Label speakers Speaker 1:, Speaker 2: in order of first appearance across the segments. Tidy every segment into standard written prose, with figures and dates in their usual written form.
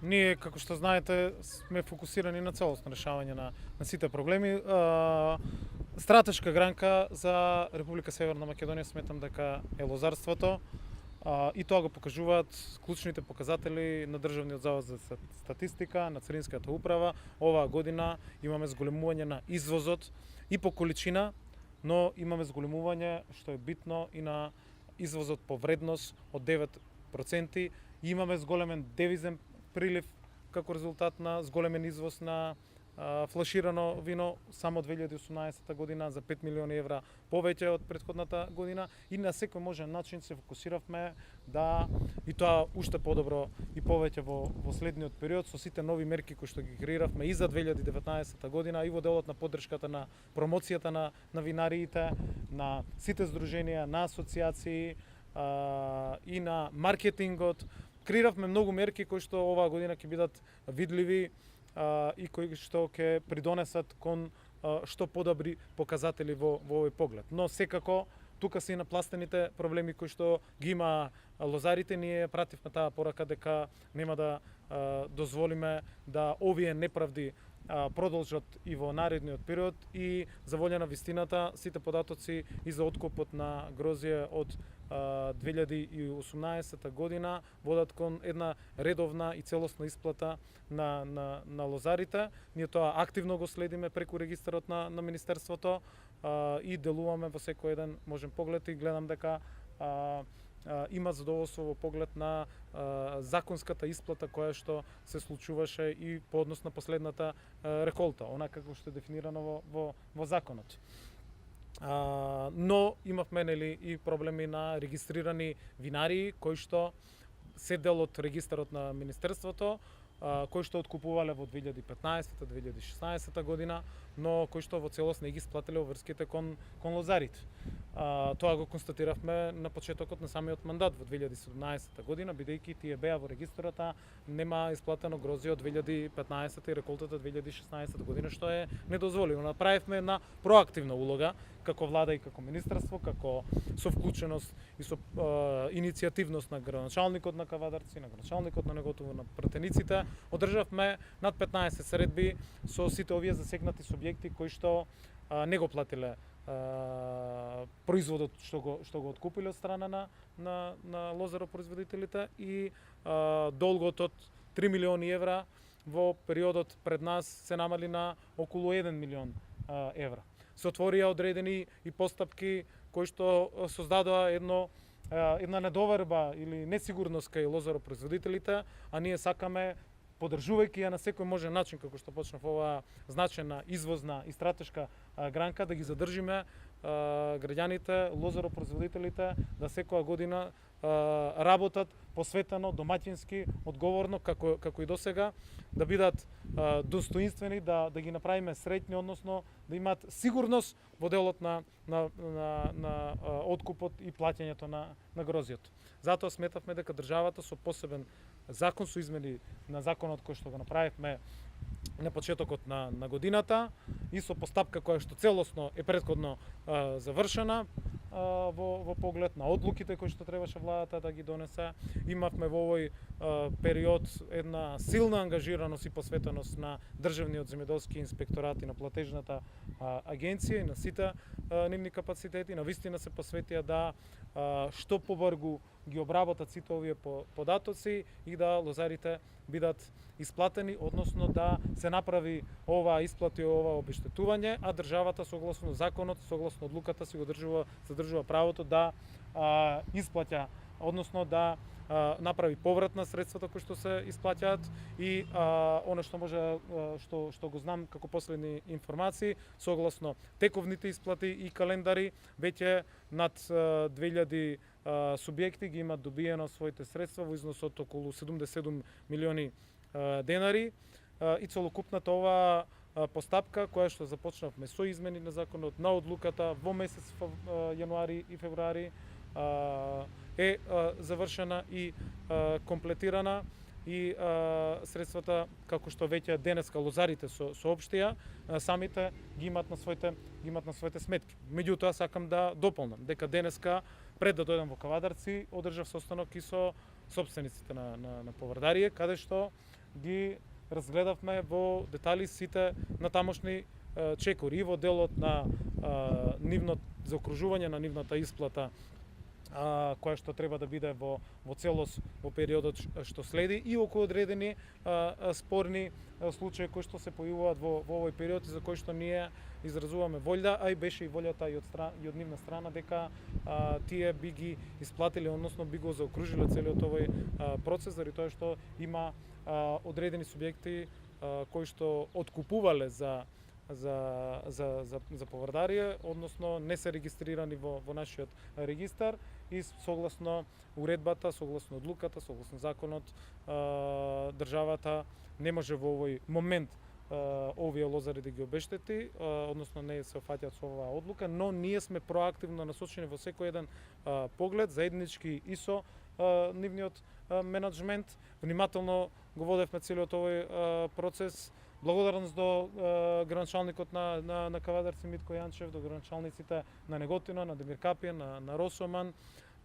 Speaker 1: Ние, како што знаете, сме фокусирани на целосно решавање на сите проблеми. Стратешка гранка за Република Северна Македонија сметам дека е лозарството. И тоа го покажуваат клучните показатели на Државниот завод за статистика, на Царинската управа. Оваа година имаме зголемување на извозот и по количина, но имаме зголемување, што е битно, и на извозот по вредност од 9%. И имаме зголемен девизен прилив како резултат на зголемен извоз на флаширано вино само 2018 година за 5 милиони евра повеќе од претходната година, и на секој можен начин се фокусиравме да, и тоа уште подобро и повеќе во следниот период, со сите нови мерки кои што ги креиравме и за 2019 година, и во делот на поддршката на промоцијата на винариите, на сите здруженија, на асоциации и на маркетингот. Креиравме многу мерки кои што оваа година ќе бидат видливи и кои што ќе придонесат кон што подобри показатели во овој поглед. Но секако тука се и напластените проблеми кои што ги има лозарите. Ние пративме таа порака дека нема да дозволиме да овие неправди продолжат и во наредниот период, и за волја на вистината сите податоци и за откупот на грозје од 2018 година водат кон една редовна и целосна исплата на лозарите. Ние тоа активно го следиме преку регистарот на Министерството и делуваме во секој еден можен поглед, и гледам дека има задоволство во поглед на законската исплата која што се случуваше и по однос на последната реколта, онака како што е дефинирано во законот. Но имавме и проблеми на регистрирани винарии кои што се дел од регистарот на Министерството, кои што откупувале во 2015-2016 година, но кои што во целост не ги сплатиле врските кон лозарите. Тоа го констатиравме на почетокот на самиот мандат во 2017 година, бидејќи тие беа во регистарот, нема исплатено грозје од 2015 и реколтата 2016 година, што е недозволено. Направивме една проактивна улога како влада и како министерство, како со вклученост и со иницијативност на градоначалникот на Кавадарци, на градоначалникот на Неготово, на пратениците. Одржавме над 15 средби со сите овие засегнати субјекти кои што не го платиле производот што го откупиле од страна на лозаропроизводителите, и долгот од 3 милиони евра во периодот пред нас се намали на околу 1 милион евра. Се отворија одредени и постапки кои што создадоа една недоверба или несигурност кај лозаропроизводителите, а ние сакаме, поддржувајќи ја на секој можен начин, како што почнав, оваа значена извозна и стратешка гранка, да ги задржиме граѓаните, лозаропроизводителите, да секоја година работат посветено, домаќински, одговорно, како и досега, да бидат достоинствени, да ги направиме среќни, односно да имаат сигурност во делот на откупот и плаќањето на грозјето. Затоа сметавме дека државата со посебен закон, со измени на законот кој што го направивме на почетокот на годината, и со постапка која што целосно е претходно завршена во поглед на одлуките кои што требаше владата да ги донесе, имавме во овој период една силна ангажираност и посветеност на Државниот земјоделски инспекторат и на платежната агенција и на сите нивни капацитети. Навистина се посветија да што побрзо ги обработат сите овие податоци и да лозарите бидат исплатени, односно да се направи оваа исплата и ова обештетување, а државата согласно законот, согласно одлуката си го задржува правото да исплаќа, односно да направи поврат на средствата кои што се исплаќаат, и она што може што го знам како последни информации, согласно тековните исплати и календари, веќе над 2000 субјекти ги имат добиено своите средства во износ од околу 77 милиони денари, и целокупната оваа постапка која што започнавме со измени на законот, на одлуката во месец јануари и февруари, е завршена и комплетирана, и средствата, како што веќе денеска лозарите соопштија, самите ги имат на своите сметки. Меѓутоа сакам да дополнам дека денеска, пред да дојдам во Кавадарци, одржав состанок и со собствениците на Поврдарие, каде што ги разгледавме во детали сите натамошни чекори и во делот на нивно заокружување на нивната исплата која што треба да биде во целост во периодот што следи и околу одредени спорни случаи кои што се појавуваат во овој период и за кои што ние изразуваме волја, а и беше и волјата и од нивна страна дека тие би ги исплатили, односно би го заокружиле целиот овој процес, заради тоа што има одредени субјекти кои што откупувале за поврдарие, односно не се регистрирани во нашиот регистар и согласно уредбата, согласно одлуката, согласно законот, државата не може во овој момент овие лозари да ги обештети, односно не се офаќаат со оваа одлука, но ние сме проактивно насочени во секој еден поглед, заеднички и со нивниот менаџмент. Внимателно го водевме целиот овој процес. Благодарност до граначалникот на Кавадарци Митко Јанчев, до граначалниците на Неготино, на Демир Капијан, на Росоман,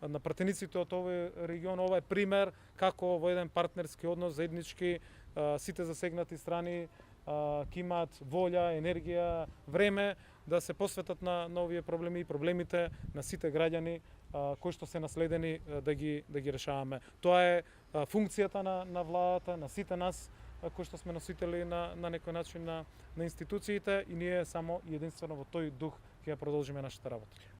Speaker 1: на пратениците од овој регион. Ова е пример како во еден партнерски однос заеднички сите засегнати страни ќе имаат волја, енергија, време да се посветат на овие проблеми и проблемите на сите граѓани кои што се наследени да ги решаваме. Тоа е функцијата на владата, на сите нас кои што сме носители на некој начин на институциите и ние само единствено во тој дух ќе ја продолжиме нашата работа.